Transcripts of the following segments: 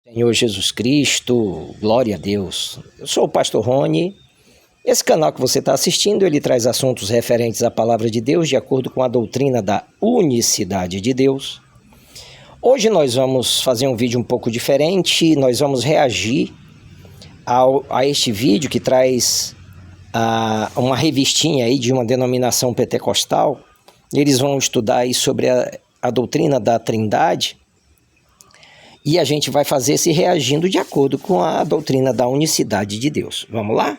Senhor Jesus Cristo, glória a Deus. Eu sou o pastor Rony. Esse canal que você está assistindo, ele traz assuntos referentes à palavra de Deus de acordo com a doutrina da unicidade de Deus. Hoje nós vamos fazer um vídeo um pouco diferente, nós vamos reagir a este vídeo que traz uma revistinha aí de uma denominação pentecostal. Eles vão estudar aí sobre a doutrina da Trindade. E a gente vai fazer esse reagindo de acordo com a doutrina da unicidade de Deus. Vamos lá?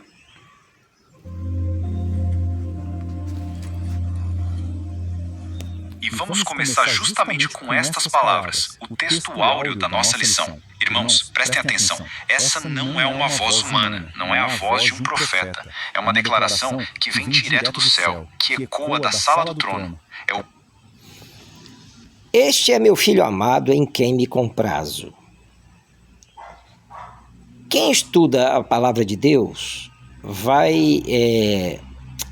E vamos começar justamente com estas palavras, o texto áureo da nossa lição. Irmãos, prestem atenção, essa não é uma voz humana, não é a voz de um profeta. É uma declaração que vem direto do céu, que ecoa da sala do trono. Este é meu filho amado em quem me comprazo. Quem estuda a palavra de Deus vai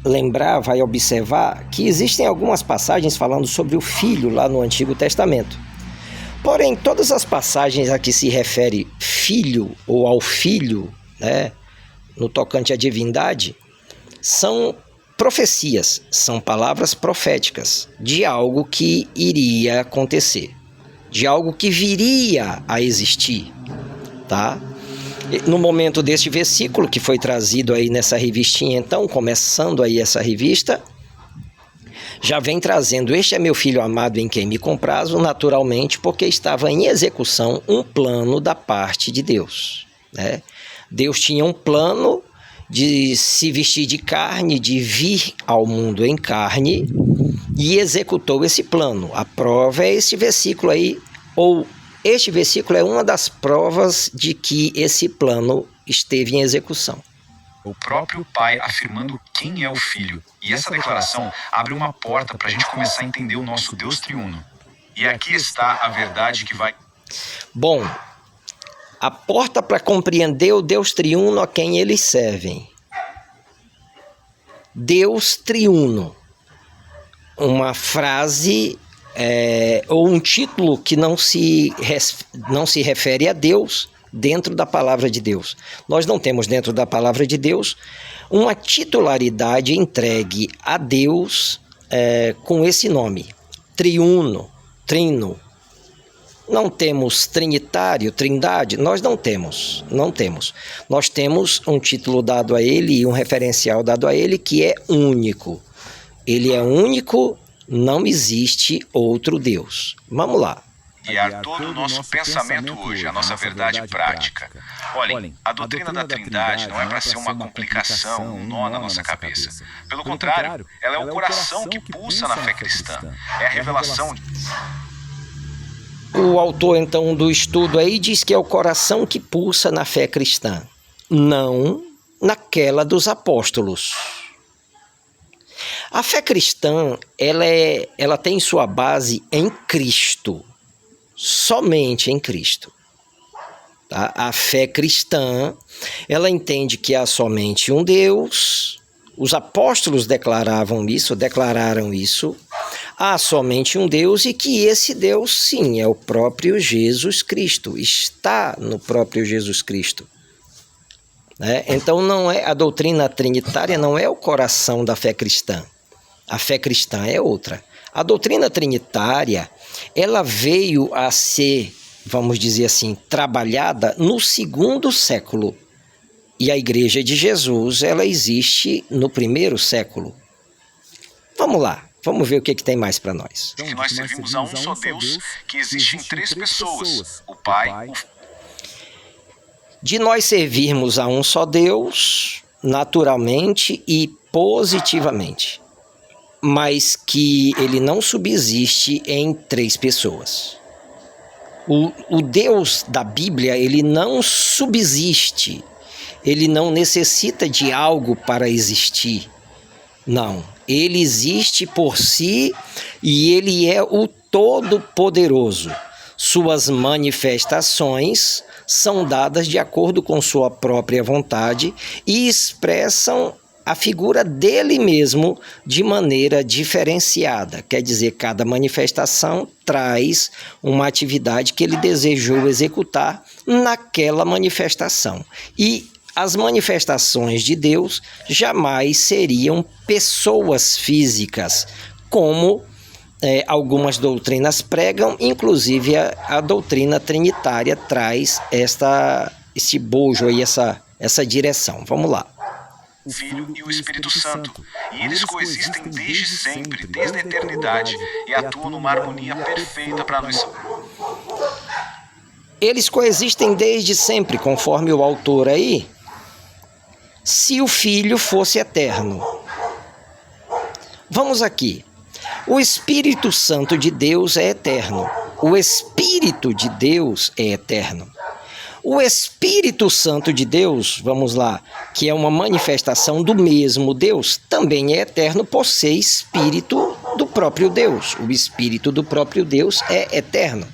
lembrar, vai observar que existem algumas passagens falando sobre o filho lá no Antigo Testamento. Porém, todas as passagens a que se refere filho ou ao filho, no tocante à divindade, são profecias, são palavras proféticas de algo que iria acontecer, de algo que viria a existir, tá? No momento deste versículo que foi trazido aí nessa revistinha, então, começando aí essa revista, já vem trazendo: este é meu filho amado em quem me comprazo, naturalmente, porque estava em execução um plano da parte de Deus, né? Deus tinha um plano de se vestir de carne, de vir ao mundo em carne, e executou esse plano. A prova é este versículo aí, ou este versículo é uma das provas de que esse plano esteve em execução. O próprio Pai afirmando quem é o Filho. E essa declaração abre uma porta para a gente começar a entender o nosso Deus triuno. E aqui está a verdade que vai... Bom, a porta para compreender o Deus triuno a quem eles servem. Deus triuno. Uma frase ou um título que não se refere a Deus dentro da palavra de Deus. Nós não temos dentro da palavra de Deus uma titularidade entregue a Deus com esse nome. Triuno, trino. Não temos trinitário, trindade, nós não temos. Nós temos um título dado a ele e um referencial dado a ele que é único. Ele é único, não existe outro Deus. Vamos lá. Guiar todo o nosso pensamento hoje, a nossa verdade prática. Olhem, a doutrina da Trindade não é para ser uma complicação, um nó na nossa cabeça. Pelo contrário, ela é o coração que pulsa na fé cristã. É a revelação... O autor, então, do estudo aí diz que é o coração que pulsa na fé cristã, não naquela dos apóstolos. A fé cristã, ela tem sua base em Cristo, somente em Cristo. Tá? A fé cristã, ela entende que há somente um Deus. Os apóstolos declararam isso. Há somente um Deus e que esse Deus, sim, é o próprio Jesus Cristo, está no próprio Jesus Cristo. Então, não é a doutrina trinitária não é o coração da fé cristã. A fé cristã é outra. A doutrina trinitária, ela veio a ser, vamos dizer assim, trabalhada no 2º século. E a Igreja de Jesus, ela existe no 1º século. Vamos lá. Vamos ver o que tem mais para nós. Que nós servimos a um só Deus, que existe em 3 pessoas, o Pai, De nós servirmos a um só Deus, naturalmente e positivamente, mas que ele não subsiste em 3 pessoas. O Deus da Bíblia, ele não subsiste, ele não necessita de algo para existir. Não, ele existe por si e ele é o Todo-Poderoso. Suas manifestações são dadas de acordo com sua própria vontade e expressam a figura dele mesmo de maneira diferenciada. Quer dizer, cada manifestação traz uma atividade que ele desejou executar naquela manifestação. E as manifestações de Deus jamais seriam pessoas físicas, como algumas doutrinas pregam, inclusive a doutrina trinitária traz esse bojo aí, essa direção. Vamos lá. O Filho e o Espírito Santo, e eles coexistem desde sempre, desde a eternidade, e atuam numa harmonia perfeita para nos... Eles coexistem desde sempre, conforme o autor aí, se o Filho fosse eterno. Vamos aqui. O Espírito Santo de Deus é eterno. O Espírito de Deus é eterno. O Espírito Santo de Deus, vamos lá, que é uma manifestação do mesmo Deus, também é eterno por ser Espírito do próprio Deus. O Espírito do próprio Deus é eterno.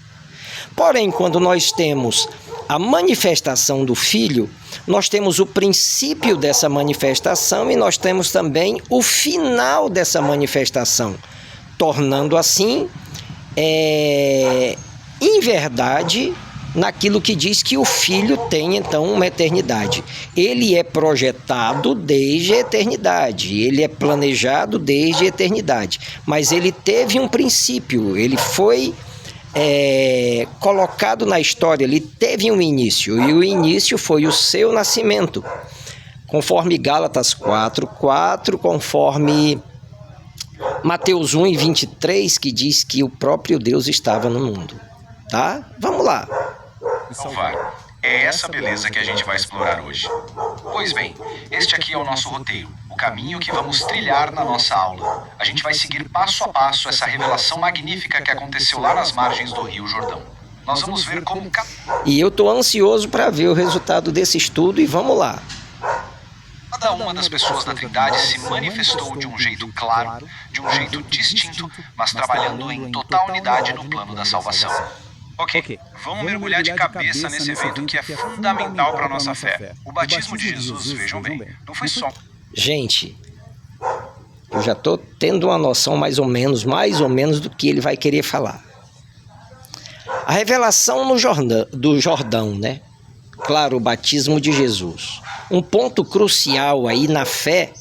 Porém, quando nós temos a manifestação do Filho, nós temos o princípio dessa manifestação e nós temos também o final dessa manifestação, tornando assim, em verdade, naquilo que diz que o Filho tem, então, uma eternidade. Ele é projetado desde a eternidade, ele é planejado desde a eternidade, mas ele teve um princípio, ele foi colocado na história, ele teve um início, e o início foi o seu nascimento, conforme Gálatas 4:4, conforme Mateus 1:23, que diz que o próprio Deus estava no mundo. Tá? Vamos lá. Salvar. É essa beleza que a gente vai explorar hoje. Pois bem, este aqui é o nosso roteiro, o caminho que vamos trilhar na nossa aula. A gente vai seguir passo a passo essa revelação magnífica que aconteceu lá nas margens do Rio Jordão. Nós vamos ver como... E eu estou ansioso para ver o resultado desse estudo e vamos lá. Cada uma das pessoas da Trindade se manifestou de um jeito claro, de um jeito distinto, mas trabalhando em total unidade no plano da salvação. Ok, vamos mergulhar de cabeça nesse evento que é fundamental para a nossa fé. O batismo de Jesus, vejam bem, não foi só... Gente, eu já estou tendo uma noção mais ou menos do que ele vai querer falar. A revelação do Jordão, né? Claro, o batismo de Jesus. Um ponto crucial aí na fé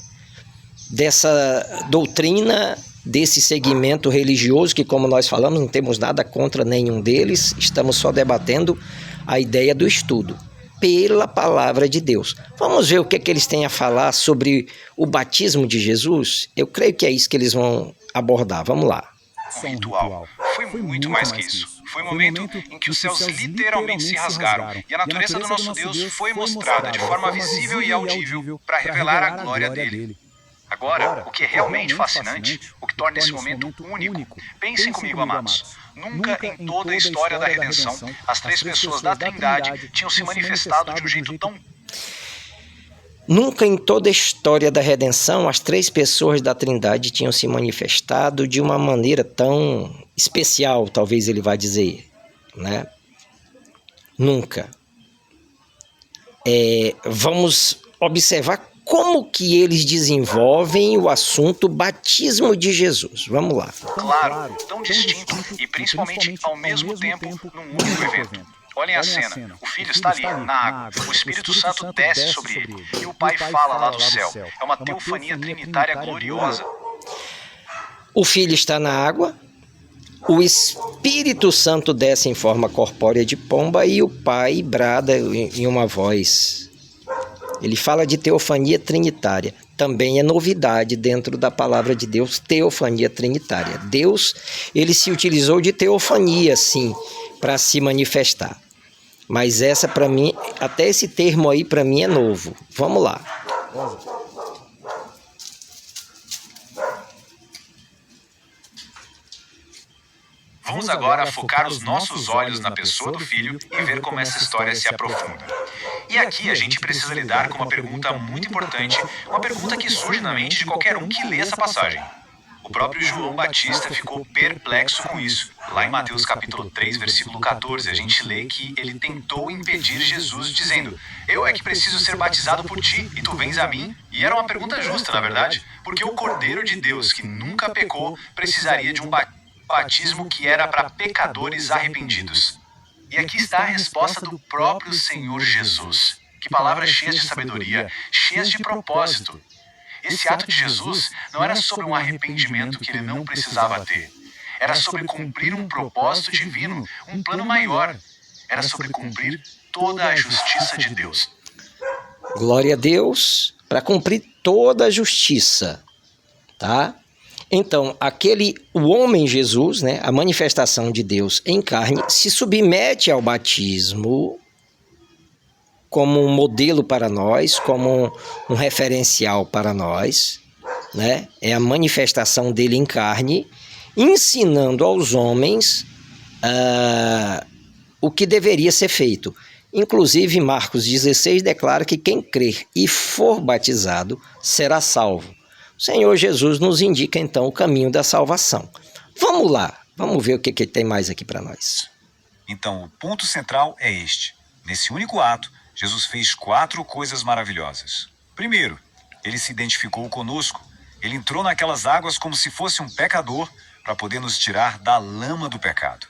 dessa doutrina, desse segmento religioso, que, como nós falamos, não temos nada contra nenhum deles, estamos só debatendo a ideia do estudo pela palavra de Deus. Vamos ver o que eles têm a falar sobre o batismo de Jesus? Eu creio que é isso que eles vão abordar. Vamos lá. Um ritual. Foi muito mais que isso. Foi um momento em que os céus literalmente se rasgaram e a natureza do nosso Deus foi mostrada de forma visível e audível para revelar a glória dele. Agora, o que é realmente fascinante, o que torna esse momento único, pensem comigo, amados. Nunca em toda a história da redenção, as três pessoas da Trindade tinham se manifestado de um jeito tão... Nunca em toda a história da redenção, as três pessoas da Trindade tinham se manifestado de uma maneira tão especial, talvez ele vá dizer, né? Nunca. Vamos observar como que eles desenvolvem o assunto batismo de Jesus. Vamos lá. Claro, tão distinto e principalmente ao mesmo tempo num único evento. Olhem a cena, o Filho está ali, na água, o Espírito Santo desce sobre ele, e o Pai fala lá do céu. É uma teofania trinitária gloriosa. O Filho está na água, o Espírito Santo desce em forma corpórea de pomba e o Pai brada em uma voz. Ele fala de teofania trinitária. Também é novidade dentro da palavra de Deus, teofania trinitária. Deus, ele se utilizou de teofania, sim, para se manifestar. Mas essa, para mim, até esse termo aí, para mim, é novo. Vamos lá. Vamos agora focar os nossos olhos na pessoa do Filho e ver como essa história se aprofunda. E aqui a gente precisa lidar com uma pergunta muito importante, uma pergunta que surge na mente de qualquer um que lê essa passagem. O próprio João Batista ficou perplexo com isso. Lá em Mateus capítulo 3, versículo 14, a gente lê que ele tentou impedir Jesus, dizendo: eu é que preciso ser batizado por ti, e tu vens a mim? E era uma pergunta justa, na verdade, porque o Cordeiro de Deus, que nunca pecou, precisaria de um batismo que era para pecadores arrependidos. E aqui está a resposta do próprio Senhor Jesus. Que palavras cheias de sabedoria, cheias de propósito. Esse ato de Jesus não era sobre um arrependimento que ele não precisava ter. Era sobre cumprir um propósito divino, um plano maior. Era sobre cumprir toda a justiça de Deus. Glória a Deus, para cumprir toda a justiça, tá? Então, o homem Jesus, né, a manifestação de Deus em carne, se submete ao batismo como um modelo para nós, como um referencial para nós, né? É a manifestação dele em carne, ensinando aos homens o que deveria ser feito. Inclusive, Marcos 16 declara que quem crer e for batizado será salvo. O Senhor Jesus nos indica, então, o caminho da salvação. Vamos lá, vamos ver o que tem mais aqui para nós. Então, o ponto central é este. Nesse único ato, Jesus fez 4 coisas maravilhosas. Primeiro, ele se identificou conosco. Ele entrou naquelas águas como se fosse um pecador para poder nos tirar da lama do pecado.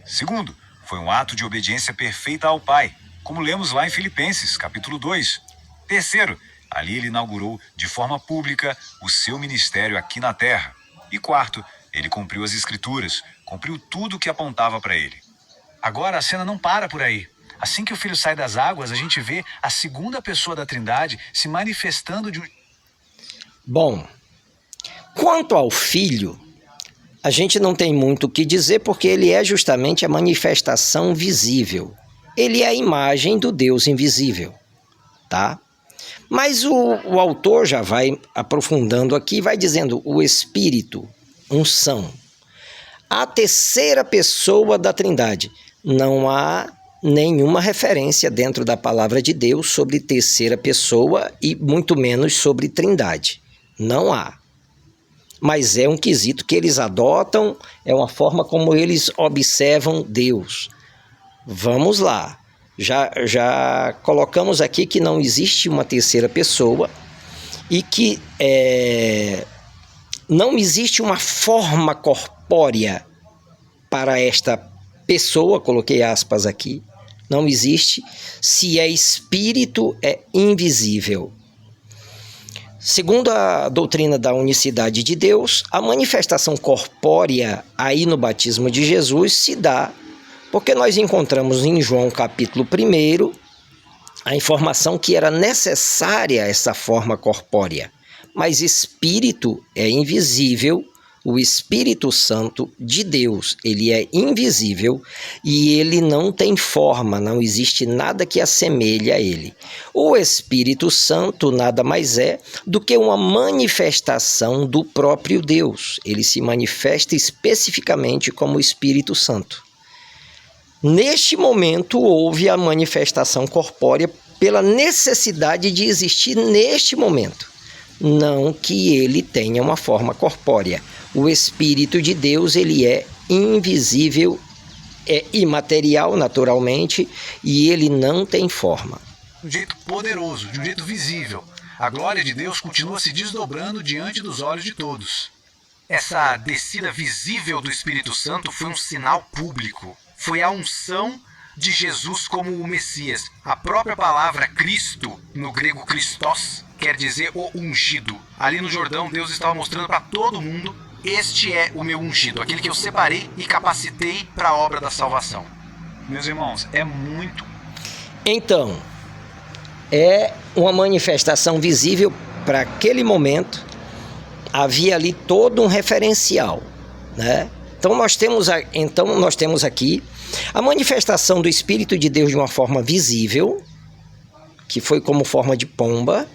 Segundo, foi um ato de obediência perfeita ao Pai, como lemos lá em Filipenses, capítulo 2. Terceiro, ali ele inaugurou de forma pública o seu ministério aqui na terra. E quarto, ele cumpriu as Escrituras, cumpriu tudo o que apontava para ele. Agora a cena não para por aí. Assim que o Filho sai das águas, a gente vê a segunda pessoa da Trindade se manifestando de um... Bom, quanto ao Filho, a gente não tem muito o que dizer porque ele é justamente a manifestação visível. Ele é a imagem do Deus invisível, tá? Mas o autor já vai aprofundando aqui, vai dizendo o Espírito, unção. A terceira pessoa da Trindade. Não há nenhuma referência dentro da palavra de Deus sobre terceira pessoa e muito menos sobre Trindade. Não há. Mas é um quesito que eles adotam, é uma forma como eles observam Deus. Vamos lá. Já colocamos aqui que não existe uma terceira pessoa e que não existe uma forma corpórea para esta pessoa, coloquei aspas aqui, não existe. Se é espírito, é invisível. Segundo a doutrina da unicidade de Deus, a manifestação corpórea aí no batismo de Jesus se dá porque nós encontramos em João capítulo 1 a informação que era necessária essa forma corpórea. Mas espírito é invisível, o Espírito Santo de Deus, ele é invisível e ele não tem forma, não existe nada que assemelhe a ele. O Espírito Santo nada mais é do que uma manifestação do próprio Deus. Ele se manifesta especificamente como o Espírito Santo. Neste momento, houve a manifestação corpórea pela necessidade de existir neste momento. Não que ele tenha uma forma corpórea. O Espírito de Deus, ele é invisível, é imaterial naturalmente, e ele não tem forma. De um jeito poderoso, de um jeito visível. A glória de Deus continua se desdobrando diante dos olhos de todos. Essa descida visível do Espírito Santo foi um sinal público. Foi a unção de Jesus como o Messias. A própria palavra Cristo, no grego Christos, quer dizer o ungido. Ali no Jordão, Deus estava mostrando para todo mundo: este é o meu ungido, aquele que eu separei e capacitei para a obra da salvação. Meus irmãos, é muito... Então, é uma manifestação visível para aquele momento. Havia ali todo um referencial, né? Então nós temos aqui a manifestação do Espírito de Deus de uma forma visível, que foi como forma de pomba,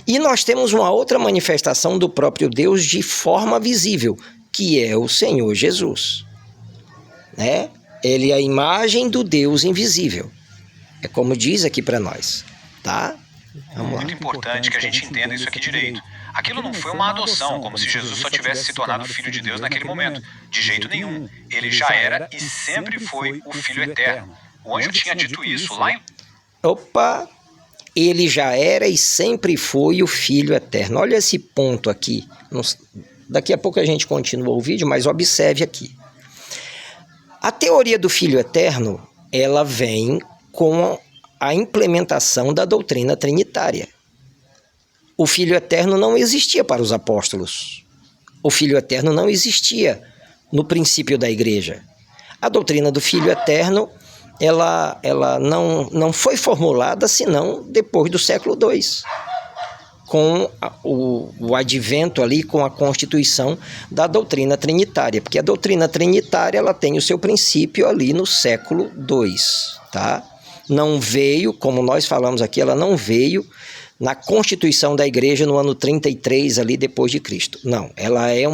e nós temos uma outra manifestação do próprio Deus de forma visível, que é o Senhor Jesus, né? Ele é a imagem do Deus invisível, é como diz aqui para nós, tá? Vamos lá. Muito importante que a gente entenda isso aqui direito. Aquilo não foi uma adoção, como se Jesus só tivesse se tornado filho de Deus naquele momento. De jeito nenhum. Ele já era e sempre foi o Filho eterno. O anjo tinha dito isso lá em... Opa! Ele já era e sempre foi o Filho eterno. Olha esse ponto aqui. Daqui a pouco a gente continua o vídeo, mas observe aqui. A teoria do Filho eterno, ela vem com a implementação da doutrina trinitária. O Filho eterno não existia para os apóstolos. O Filho eterno não existia no princípio da igreja. A doutrina do Filho eterno, ela não foi formulada senão depois do século II, com o advento ali, com a constituição da doutrina trinitária, porque a doutrina trinitária ela tem o seu princípio ali no século II, tá? Não veio, como nós falamos aqui, ela não veio na constituição da igreja no ano 33 ali depois de Cristo. Não, ela é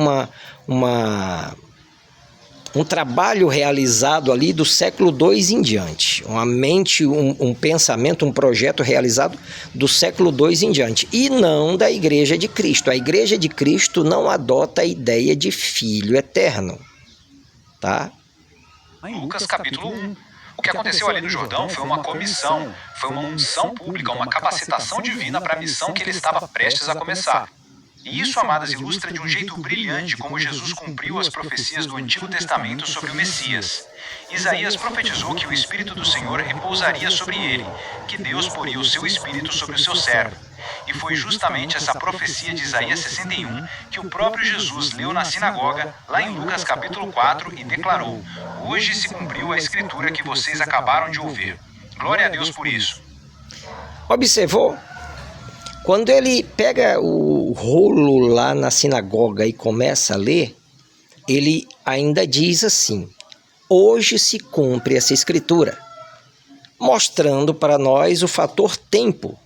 um trabalho realizado ali do século II em diante, uma mente, um pensamento, um projeto realizado do século II em diante, e não da Igreja de Cristo. A Igreja de Cristo não adota a ideia de Filho eterno, tá? Lucas capítulo 1. O que aconteceu ali no Jordão foi uma comissão, foi uma unção pública, uma capacitação divina para a missão que ele estava prestes a começar. E isso, amadas, ilustra de um jeito brilhante como Jesus cumpriu as profecias do Antigo Testamento sobre o Messias. Isaías profetizou que o Espírito do Senhor repousaria sobre ele, que Deus poria o seu Espírito sobre o seu servo. E foi justamente essa profecia de Isaías 61 que o próprio Jesus leu na sinagoga, lá em Lucas capítulo 4, e declarou: "Hoje se cumpriu a escritura que vocês acabaram de ouvir." Glória a Deus por isso. Observou? Quando ele pega o rolo lá na sinagoga e começa a ler, ele ainda diz assim: hoje se cumpre essa escritura, mostrando para nós o fator tempo.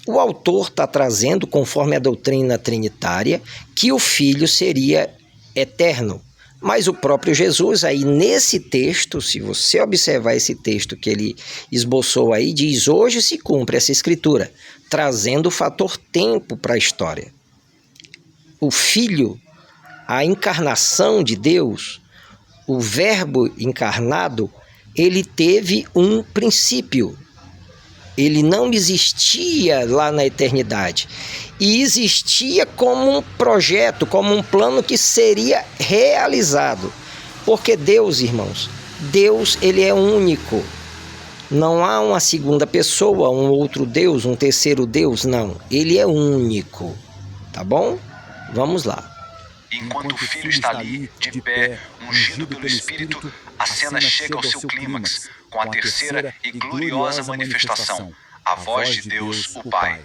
O autor está trazendo, conforme a doutrina trinitária, que o Filho seria eterno. Mas o próprio Jesus, aí nesse texto, se você observar esse texto que ele esboçou aí, diz: hoje se cumpre essa escritura, trazendo o fator tempo para a história. O Filho, a encarnação de Deus, o Verbo encarnado, ele teve um princípio. Ele não existia lá na eternidade. E existia como um projeto, como um plano que seria realizado. Porque Deus, irmãos, Deus, ele é único. Não há uma segunda pessoa, um outro Deus, um terceiro Deus, não. Ele é único. Tá bom? Vamos lá. Enquanto o Filho está ali, de pé, ungido pelo Espírito, a cena chega ao seu clímax, com a terceira e gloriosa manifestação, a voz de Deus, o Pai.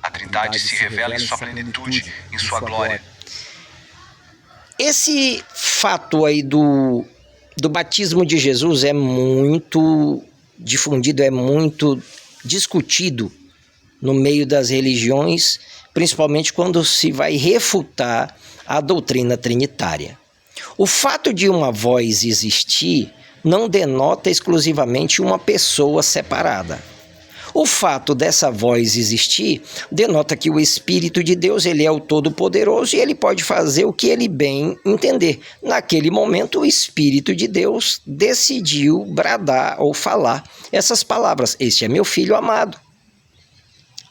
A Trindade se revela em sua plenitude, em sua glória. Esse fato aí do batismo de Jesus é muito difundido, é muito discutido no meio das religiões, principalmente quando se vai refutar a doutrina trinitária. O fato de uma voz existir não denota exclusivamente uma pessoa separada. O fato dessa voz existir denota que o Espírito de Deus, ele é o Todo-Poderoso e ele pode fazer o que ele bem entender. Naquele momento, o Espírito de Deus decidiu bradar ou falar essas palavras: "Este é meu Filho amado."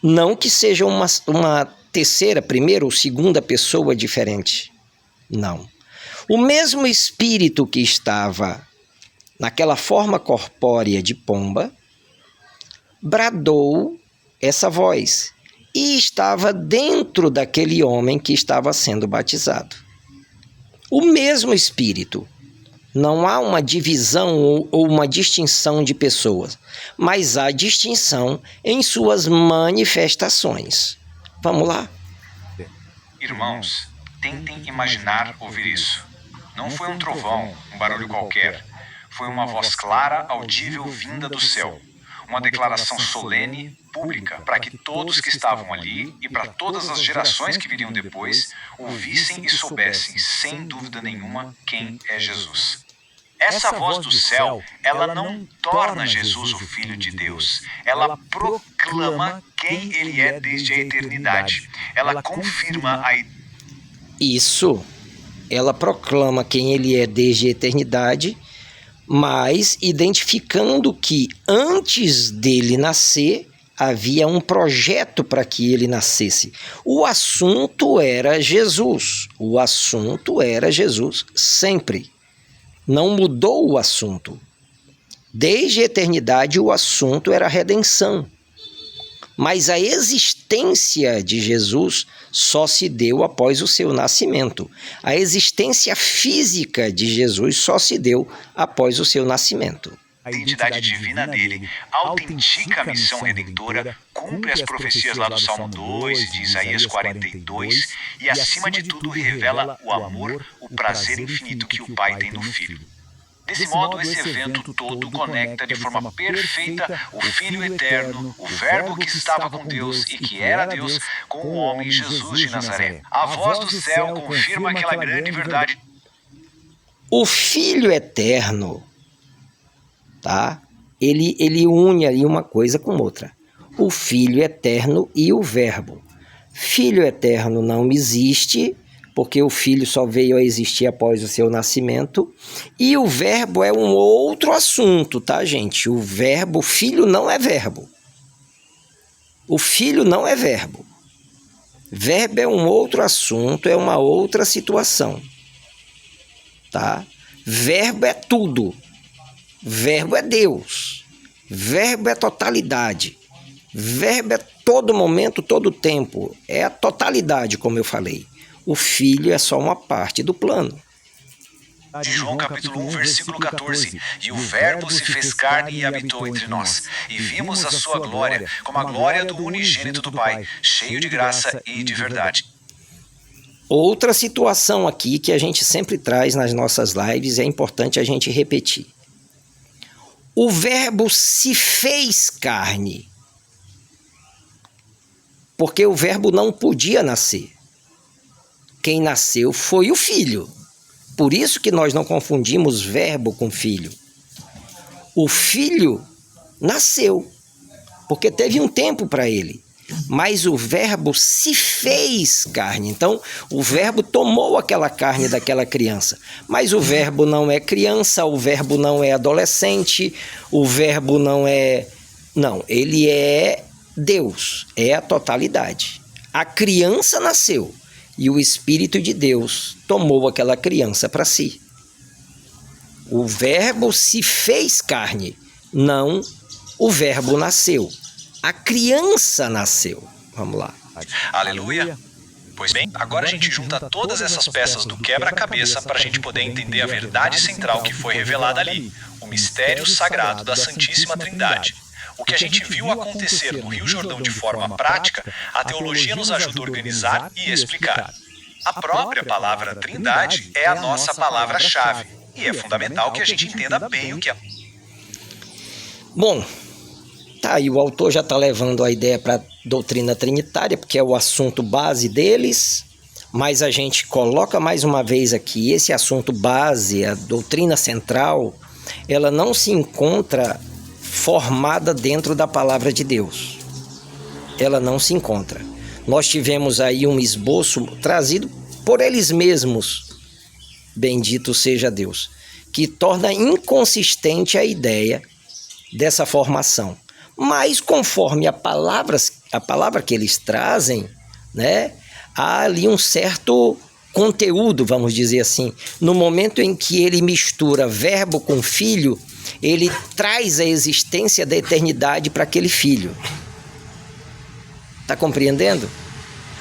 Não que seja uma terceira, primeira ou segunda pessoa diferente. Não. O mesmo Espírito que estava naquela forma corpórea de pomba bradou essa voz e estava dentro daquele homem que estava sendo batizado. O mesmo Espírito. Não há uma divisão ou uma distinção de pessoas, mas há distinção em suas manifestações. Vamos lá? Irmãos, tentem imaginar ouvir isso. Não foi um trovão, um barulho qualquer. Foi uma voz clara, audível, vinda do céu. Uma declaração solene, pública, para que todos que estavam ali e para todas as gerações que viriam depois ouvissem e soubessem, sem dúvida nenhuma, quem é Jesus. Essa voz do céu, ela não torna Jesus o Filho de Deus. Ela proclama quem ele é desde a eternidade. Ela confirma a Isso, ela proclama quem ele é desde a eternidade, mas identificando que antes dele nascer, havia um projeto para que ele nascesse. O assunto era Jesus. O assunto era Jesus sempre. Não mudou o assunto. Desde a eternidade, o assunto era a redenção. Mas a existência de Jesus só se deu após o seu nascimento. A existência física de Jesus só se deu após o seu nascimento. A identidade divina dele autentica a missão redentora, cumpre as profecias lá do Salmo 2 e de Isaías 42 e, acima de tudo, revela o amor, o prazer infinito que o Pai tem no Filho. Desse modo, esse evento todo conecta de forma perfeita o Filho eterno, o Verbo que estava com Deus e que era Deus, com o homem Jesus de Nazaré. A voz do céu confirma aquela grande verdade. O Filho eterno, tá? Ele une aí uma coisa com outra. O Filho eterno e o Verbo. Filho eterno não existe, porque o Filho só veio a existir após o seu nascimento. E o Verbo é um outro assunto, tá, gente? O Verbo, o Filho não é Verbo. O Filho não é Verbo. Verbo é um outro assunto, é uma outra situação, tá? Verbo é tudo. Verbo é Deus. Verbo é totalidade. Verbo é todo momento, todo tempo. É a totalidade, como eu falei. O Filho é só uma parte do plano. De João capítulo 1, versículo 14. E o Verbo se fez carne e habitou entre nós. E vimos a sua glória, como a glória do unigênito do Pai, cheio de graça e de verdade. Outra situação aqui que a gente sempre traz nas nossas lives, é importante a gente repetir. O Verbo se fez carne, porque o Verbo não podia nascer. Quem nasceu foi o Filho. Por isso que nós não confundimos Verbo com Filho. O Filho nasceu, porque teve um tempo para ele. Mas o Verbo se fez carne. Então, o Verbo tomou aquela carne daquela criança. Mas o Verbo não é criança, o Verbo não é adolescente, o Verbo não é... Não, ele é Deus, é a totalidade. A criança nasceu e o Espírito de Deus tomou aquela criança para si. O Verbo se fez carne, não o Verbo nasceu. A criança nasceu. Vamos lá. Aleluia. Pois bem, agora a gente junta todas essas peças do quebra-cabeça para a gente poder entender a verdade central que foi revelada ali, o mistério sagrado da Santíssima Trindade. O que a gente viu acontecer no Rio Jordão de forma prática, a teologia nos ajuda a organizar e explicar. A própria palavra Trindade é a nossa palavra-chave, e é fundamental que a gente entenda bem o que é. Bom, tá aí, o autor já está levando a ideia para a doutrina trinitária, porque é o assunto base deles, mas a gente coloca mais uma vez aqui, esse assunto base, a doutrina central, ela não se encontra formada dentro da palavra de Deus. Ela não se encontra. Nós tivemos aí um esboço trazido por eles mesmos, bendito seja Deus, que torna inconsistente a ideia dessa formação. Mas conforme a palavra que eles trazem, né, há ali um certo conteúdo, vamos dizer assim. No momento em que ele mistura Verbo com Filho, ele traz a existência da eternidade para aquele filho. Está compreendendo?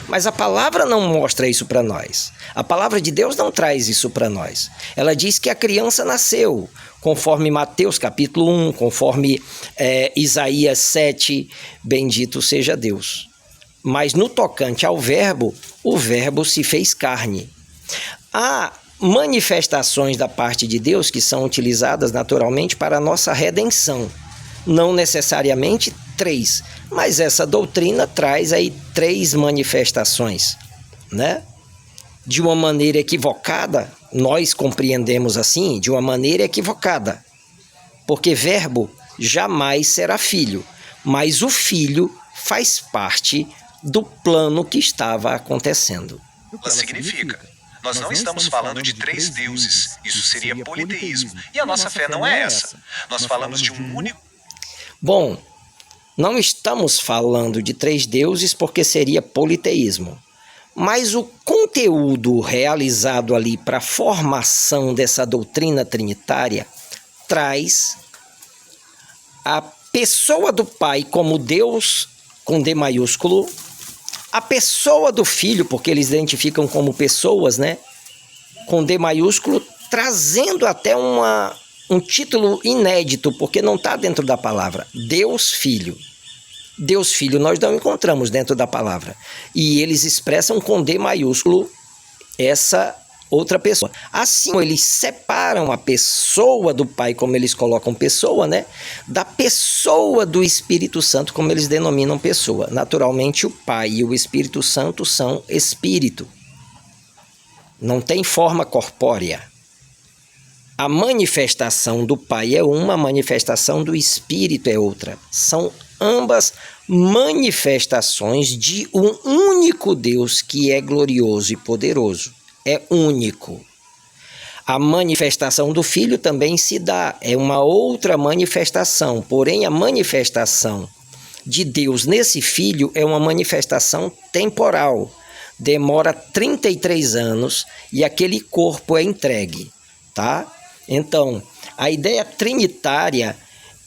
Mas a palavra não mostra isso para nós. A palavra de Deus não traz isso para nós. Ela diz que a criança nasceu, conforme Mateus capítulo 1, conforme Isaías 7, bendito seja Deus. Mas no tocante ao Verbo, o Verbo se fez carne. Há manifestações da parte de Deus que são utilizadas naturalmente para a nossa redenção. Não necessariamente 3, mas essa doutrina traz aí 3 manifestações, né? De uma maneira equivocada, nós compreendemos assim de uma maneira equivocada, porque verbo jamais será filho, mas o filho faz parte do plano que estava acontecendo. Ela significa. Nós não estamos falando de 3 deuses, isso seria politeísmo, e a nossa fé não é essa. Nós falamos de um único... Bom, não estamos falando de 3 deuses porque seria politeísmo, mas o conteúdo realizado ali para a formação dessa doutrina trinitária traz a pessoa do Pai como Deus com D maiúsculo, a pessoa do Filho, porque eles identificam como pessoas, né? Com D maiúsculo, trazendo até um título inédito, porque não está dentro da palavra. Deus Filho. Deus Filho nós não encontramos dentro da palavra. E eles expressam com D maiúsculo essa outra pessoa. Assim, eles separam a pessoa do Pai, como eles colocam pessoa, né? Da pessoa do Espírito Santo, como eles denominam pessoa. Naturalmente, o Pai e o Espírito Santo são espírito. Não tem forma corpórea. A manifestação do Pai é uma, a manifestação do Espírito é outra. São ambas manifestações de um único Deus que é glorioso e poderoso. É único. A manifestação do Filho também se dá, é uma outra manifestação, porém a manifestação de Deus nesse Filho é uma manifestação temporal. Demora 33 anos e aquele corpo é entregue, tá? Então, a ideia trinitária,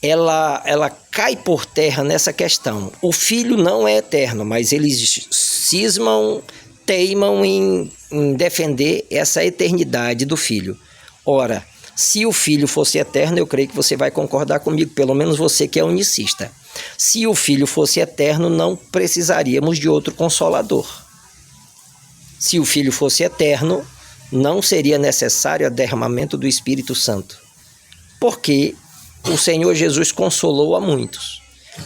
ela cai por terra nessa questão. O Filho não é eterno, mas eles teimam em defender essa eternidade do Filho. Ora, se o Filho fosse eterno, eu creio que você vai concordar comigo, pelo menos você que é unicista. Se o Filho fosse eterno, não precisaríamos de outro Consolador. Se o Filho fosse eterno, não seria necessário o derramamento do Espírito Santo, porque o Senhor Jesus consolou a muitos.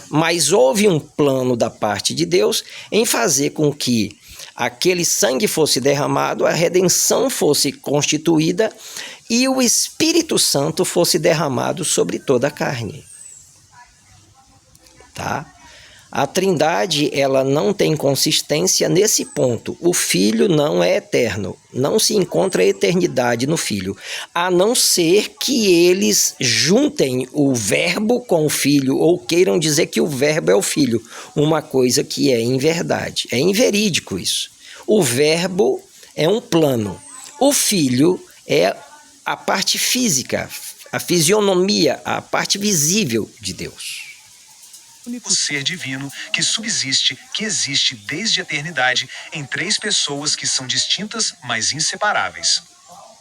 Mas houve um plano da parte de Deus em fazer com que aquele sangue fosse derramado, a redenção fosse constituída e o Espírito Santo fosse derramado sobre toda a carne. Tá? A Trindade, ela não tem consistência nesse ponto. O Filho não é eterno. Não se encontra eternidade no Filho. A não ser que eles juntem o Verbo com o Filho ou queiram dizer que o Verbo é o Filho. Uma coisa que é inverdade. É inverídico isso. O Verbo é um plano. O Filho é a parte física, a fisionomia, a parte visível de Deus. O ser divino que subsiste, que existe desde a eternidade em 3 pessoas que são distintas, mas inseparáveis.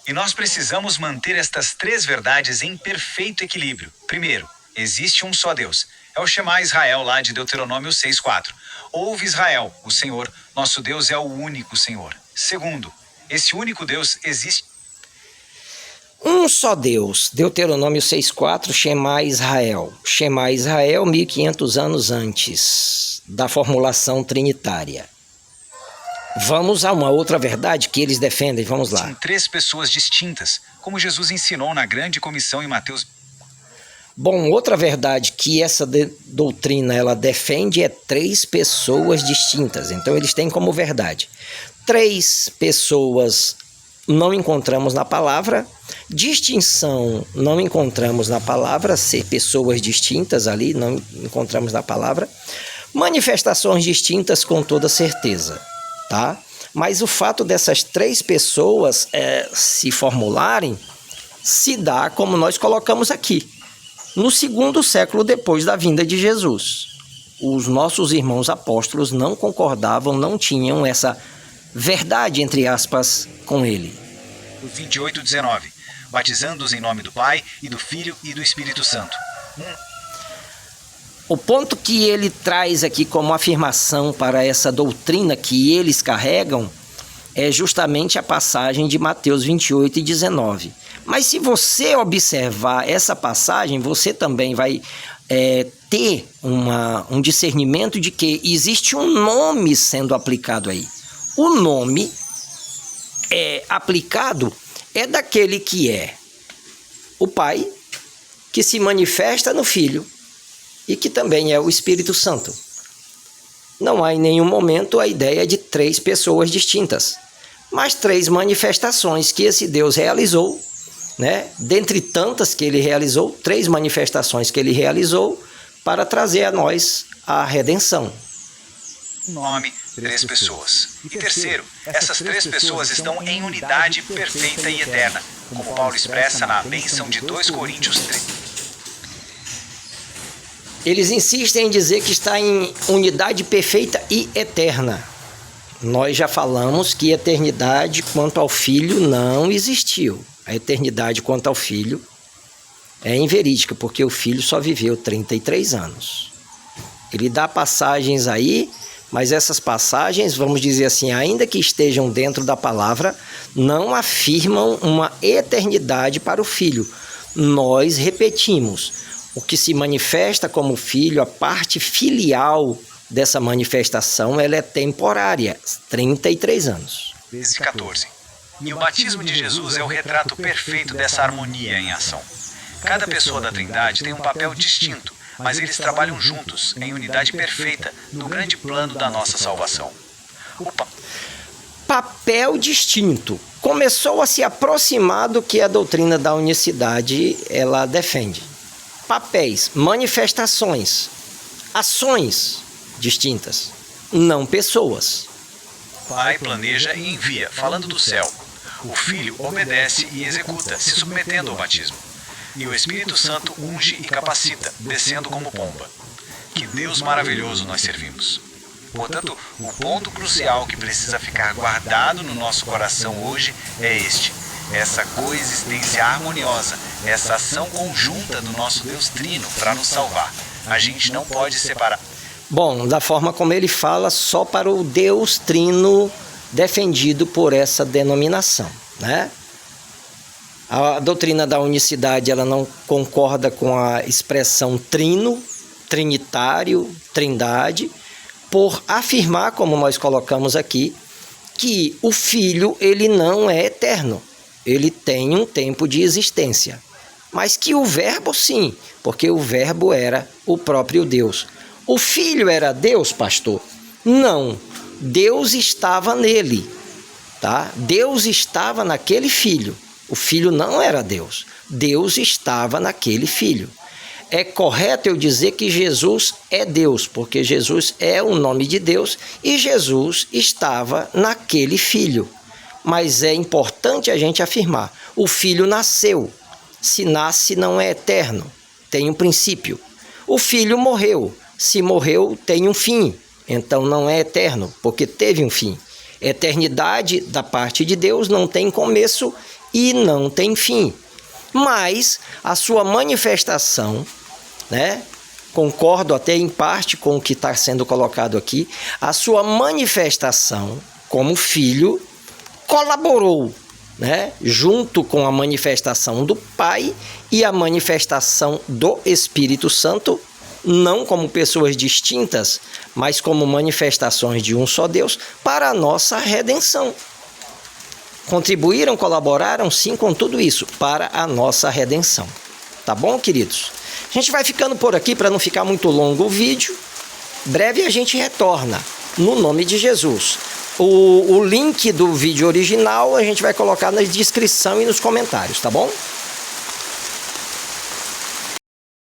E nós precisamos manter estas 3 verdades em perfeito equilíbrio. Primeiro, existe um só Deus. É o Shema Israel lá de Deuteronômio 6:4. Ouve Israel, o Senhor, nosso Deus é o único Senhor. Segundo, esse único Deus existe. Um só Deus, Deuteronômio 6,4, Shema Israel. Shema Israel, 1500 anos antes da formulação trinitária. Vamos a uma outra verdade que eles defendem, vamos lá. São 3 pessoas distintas, como Jesus ensinou na grande comissão em Mateus. Bom, outra verdade que essa doutrina ela defende é 3 pessoas distintas. Então eles têm como verdade 3 pessoas não encontramos na palavra, distinção não encontramos na palavra, ser pessoas distintas ali, não encontramos na palavra, manifestações distintas com toda certeza, tá? Mas o fato dessas 3 pessoas se formularem, se dá como nós colocamos aqui, no 2º século depois da vinda de Jesus. Os nossos irmãos apóstolos não concordavam, não tinham essa verdade, entre aspas, com ele. 28:19. Batizando-os em nome do Pai, e do Filho e do Espírito Santo. O ponto que ele traz aqui como afirmação para essa doutrina que eles carregam é justamente a passagem de Mateus 28:19. Mas se você observar essa passagem, você também vai ter um discernimento de que existe um nome sendo aplicado aí. O nome aplicado é daquele que é o Pai, que se manifesta no Filho e que também é o Espírito Santo. Não há em nenhum momento a ideia de 3 pessoas distintas, mas 3 manifestações que esse Deus realizou, né? Dentre tantas que ele realizou, 3 manifestações que ele realizou para trazer a nós a redenção. Nome, 3 pessoas. E terceiro, essas 3 pessoas estão em unidade perfeita e eterna, como Paulo expressa na bênção de 2 Coríntios 3. Eles insistem em dizer que está em unidade perfeita e eterna. Nós já falamos que eternidade quanto ao Filho não existiu. A eternidade quanto ao Filho é inverídica, porque o Filho só viveu 33 anos. Ele dá passagens aí, mas essas passagens, vamos dizer assim, ainda que estejam dentro da palavra, não afirmam uma eternidade para o Filho. Nós repetimos, o que se manifesta como Filho, a parte filial dessa manifestação, ela é temporária, 33 anos. 13 e 14. E o batismo de Jesus é o retrato perfeito dessa harmonia em ação. Cada pessoa da Trindade tem um papel distinto, mas eles trabalham juntos, em unidade perfeita, no grande plano da nossa salvação. Papel distinto. Começou a se aproximar do que a doutrina da unicidade ela defende. Papéis, manifestações, ações distintas, não pessoas. O Pai planeja e envia, falando do céu. O Filho obedece e executa, se submetendo ao batismo. E o Espírito Santo unge e capacita, descendo como pomba. Que Deus maravilhoso nós servimos. Portanto, o ponto crucial que precisa ficar guardado no nosso coração hoje é este: essa coexistência harmoniosa, essa ação conjunta do nosso Deus Trino para nos salvar. A gente não pode separar. Bom, da forma como ele fala, só para o Deus Trino defendido por essa denominação, né? A doutrina da unicidade, ela não concorda com a expressão trino, trinitário, trindade, por afirmar, como nós colocamos aqui, que o Filho, ele não é eterno. Ele tem um tempo de existência. Mas que o Verbo, sim, porque o Verbo era o próprio Deus. O Filho era Deus, pastor? Não. Deus estava nele, tá? Deus estava naquele Filho. O Filho não era Deus. Deus estava naquele Filho. É correto eu dizer que Jesus é Deus, porque Jesus é o nome de Deus e Jesus estava naquele Filho. Mas é importante a gente afirmar, o Filho nasceu. Se nasce, não é eterno, tem um princípio. O Filho morreu. Se morreu, tem um fim. Então não é eterno, porque teve um fim. Eternidade da parte de Deus não tem começo e não tem fim. Mas a sua manifestação, né? Concordo até em parte com o que está sendo colocado aqui, a sua manifestação como filho colaborou, né? Junto com a manifestação do Pai e a manifestação do Espírito Santo, não como pessoas distintas, mas como manifestações de um só Deus, para a nossa redenção. Contribuíram, colaboraram, sim, com tudo isso, para a nossa redenção. Tá bom, queridos? A gente vai ficando por aqui para não ficar muito longo o vídeo. Breve a gente retorna, no nome de Jesus. O link do vídeo original a gente vai colocar na descrição e nos comentários, tá bom?